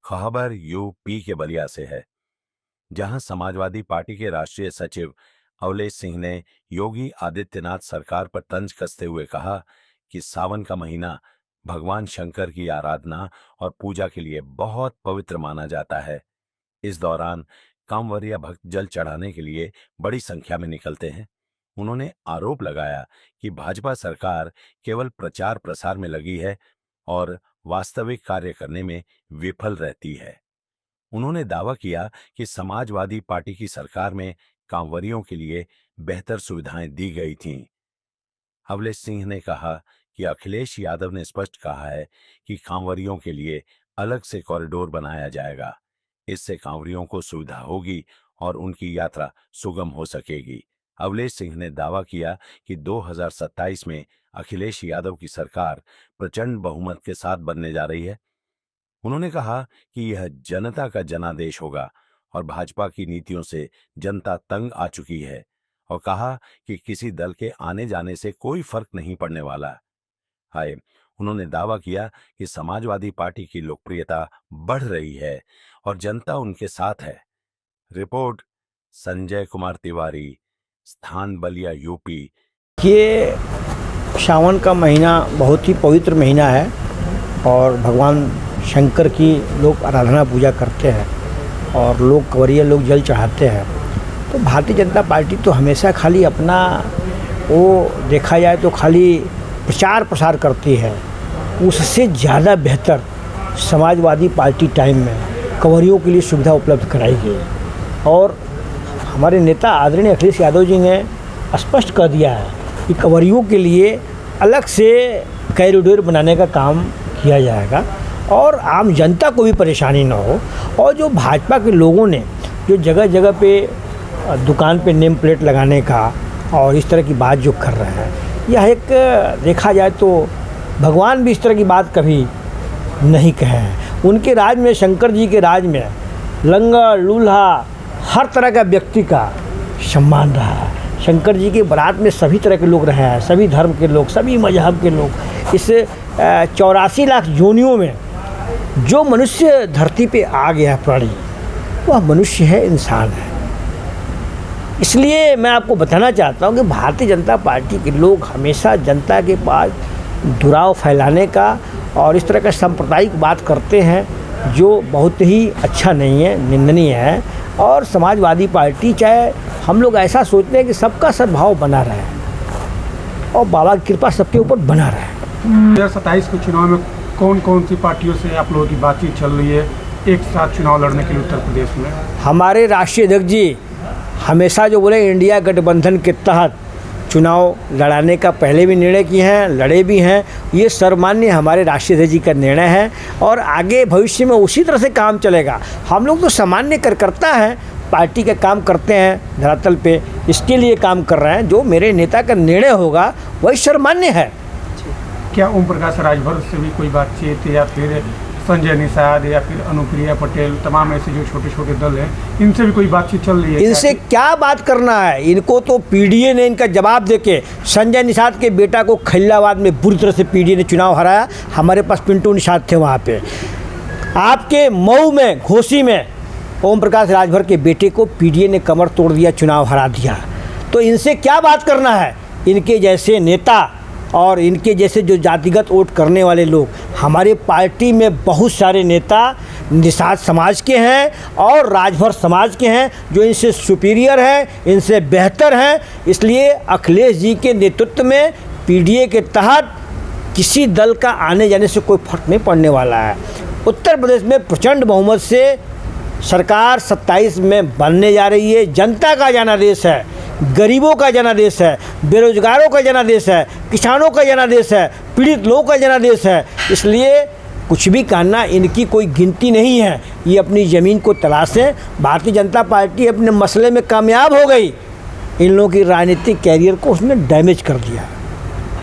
खबर यूपी के बलिया से है, जहां समाजवादी पार्टी के राष्ट्रीय सचिव अवलेश सिंह ने योगी आदित्यनाथ सरकार पर तंज कसते हुए कहा कि सावन का महीना भगवान शंकर की आराधना और पूजा के लिए बहुत पवित्र माना जाता है। इस दौरान कांवरिया भक्त जल चढ़ाने के लिए बड़ी संख्या में निकलते हैं। उन्होंने आरोप लगाया कि भाजपा सरकार केवल प्रचार प्रसार में लगी है और वास्तविक कार्य करने में विफल रहती है। उन्होंने दावा किया कि समाजवादी पार्टी की सरकार में कांवरियों के लिए बेहतर सुविधाएं दी गई थीं। अवलेश सिंह ने कहा कि अखिलेश यादव ने स्पष्ट कहा है कि कांवरियों के लिए अलग से कॉरिडोर बनाया जाएगा। इससे कांवरियों को सुविधा होगी और उनकी यात्रा सुगम हो सकेगी। अवलेश सिंह ने दावा किया कि 2027 में अखिलेश यादव की सरकार प्रचंड बहुमत के साथ बनने जा रही है। उन्होंने कहा कि यह जनता का जनादेश होगा और भाजपा की नीतियों से जनता तंग आ चुकी है, और कहा कि किसी दल के आने जाने से कोई फर्क नहीं पड़ने वाला है। उन्होंने दावा किया कि समाजवादी पार्टी की लोकप्रियता बढ़ रही है और जनता उनके साथ है। रिपोर्ट संजय कुमार तिवारी, स्थान बलिया, यूपी। ये सावन का महीना बहुत ही पवित्र महीना है और भगवान शंकर की लोग आराधना पूजा करते हैं और लोग कंवरिया लोग जल चढ़ाते हैं। तो भारतीय जनता पार्टी तो हमेशा खाली अपना वो देखा जाए तो खाली प्रचार प्रसार करती है। उससे ज़्यादा बेहतर समाजवादी पार्टी टाइम में कंवरियों के लिए सुविधा उपलब्ध कराई गई और हमारे नेता आदरणीय अखिलेश यादव जी ने स्पष्ट कर दिया है कि कंवरियों के लिए अलग से कॉरिडोर बनाने का काम किया जाएगा और आम जनता को भी परेशानी न हो। और जो भाजपा के लोगों ने जो जगह जगह पे दुकान पे नेम प्लेट लगाने का और इस तरह की बात जो कर रहे हैं, यह एक देखा जाए तो भगवान भी इस तरह की बात कभी नहीं कहे हैं। उनके राज में, शंकर जी के राज में लंगड़ लूल्हा हर तरह का व्यक्ति का सम्मान रहा है। शंकर जी के बारात में सभी तरह के लोग रहे हैं, सभी धर्म के लोग, सभी मजहब के लोग। इस 84 लाख योनियों में जो मनुष्य धरती पे आ गया प्राणी, वह मनुष्य है, इंसान है। इसलिए मैं आपको बताना चाहता हूँ कि भारतीय जनता पार्टी के लोग हमेशा जनता के पास दुराव फैलाने का और इस तरह का सांप्रदायिक बात करते हैं जो बहुत ही अच्छा नहीं है, निंदनीय है। और समाजवादी पार्टी, चाहे हम लोग ऐसा सोचते हैं कि सबका सद्भाव बना रहे और बाबा की कृपा सबके ऊपर बना रहे। 2027 के चुनाव में कौन कौन सी पार्टियों से आप लोगों की बातचीत चल रही है एक साथ चुनाव लड़ने के लिए उत्तर प्रदेश में? हमारे राष्ट्रीय अध्यक्ष जी हमेशा जो बोले इंडिया गठबंधन के तहत चुनाव लड़ाने का पहले भी निर्णय किए हैं, लड़े भी हैं। ये सर्वमान्य हमारे राष्ट्रीय अध्यक्ष जी का निर्णय है और आगे भविष्य में उसी तरह से काम चलेगा। हम लोग तो सामान्य कार्यकर्ता हैं, पार्टी का काम करते हैं धरातल पे, इसके लिए काम कर रहे हैं। जो मेरे नेता का निर्णय होगा वही सर्वमान्य है। क्या ओम प्रकाश राजभर से भी कोई बातचीत या फिर संजय निषाद या फिर अनुप्रिया पटेल, तमाम ऐसे जो छोटे छोटे दल हैं, इनसे भी कोई बातचीत चल रही है? इनसे क्या बात करना है? इनको तो पीडीए ने इनका जवाब देके संजय निषाद के बेटा को खिल्लाबाद में बुरी तरह से पीडीए ने चुनाव हराया। हमारे पास पिंटू निषाद थे वहाँ पे। आपके मऊ में, घोसी में ओम प्रकाश राजभर के बेटे को पीडीए ने कमर तोड़ दिया, चुनाव हरा दिया। तो इनसे क्या बात करना है? इनके जैसे नेता और इनके जैसे जो जातिगत वोट करने वाले लोग, हमारे पार्टी में बहुत सारे नेता निषाद समाज के हैं और राजभर समाज के हैं जो इनसे सुपीरियर हैं, इनसे बेहतर हैं। इसलिए अखिलेश जी के नेतृत्व में पीडीए के तहत किसी दल का आने जाने से कोई फर्क नहीं पड़ने वाला है। उत्तर प्रदेश में प्रचंड बहुमत से सरकार 27 में बनने जा रही है। जनता का जनादेश है, गरीबों का जनादेश है, बेरोजगारों का जनादेश है, किसानों का जनादेश है, पीड़ित लोगों का जनादेश है। इसलिए कुछ भी करना इनकी कोई गिनती नहीं है। ये अपनी ज़मीन को तलाशें। भारतीय जनता पार्टी अपने मसले में कामयाब हो गई, इन लोगों की राजनीतिक कैरियर को उसने डैमेज कर दिया।